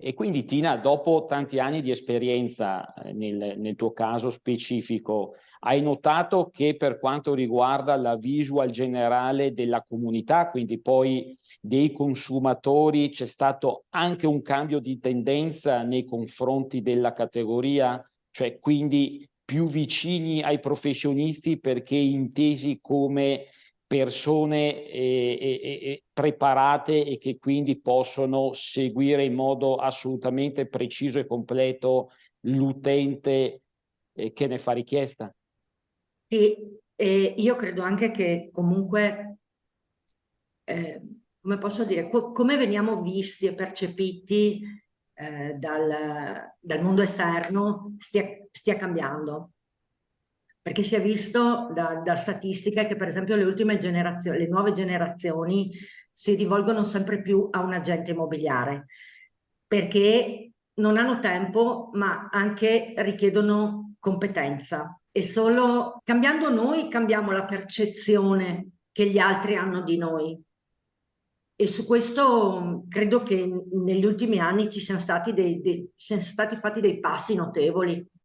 E quindi Tina, dopo tanti anni di esperienza nel tuo caso specifico, hai notato che per quanto riguarda la visual generale della comunità, quindi poi dei consumatori, c'è stato anche un cambio di tendenza nei confronti della categoria, cioè quindi più vicini ai professionisti perché intesi come persone preparate e che quindi possono seguire in modo assolutamente preciso e completo l'utente che ne fa richiesta. E io credo anche che comunque, come posso dire, come veniamo visti e percepiti dal mondo esterno stia cambiando. Perché si è visto da statistiche che per esempio le ultime generazioni, le nuove generazioni si rivolgono sempre più a un agente immobiliare perché non hanno tempo, ma anche richiedono competenza. E solo cambiando noi cambiamo la percezione che gli altri hanno di noi. E su questo credo che negli ultimi anni ci siano stati siano stati fatti dei passi notevoli.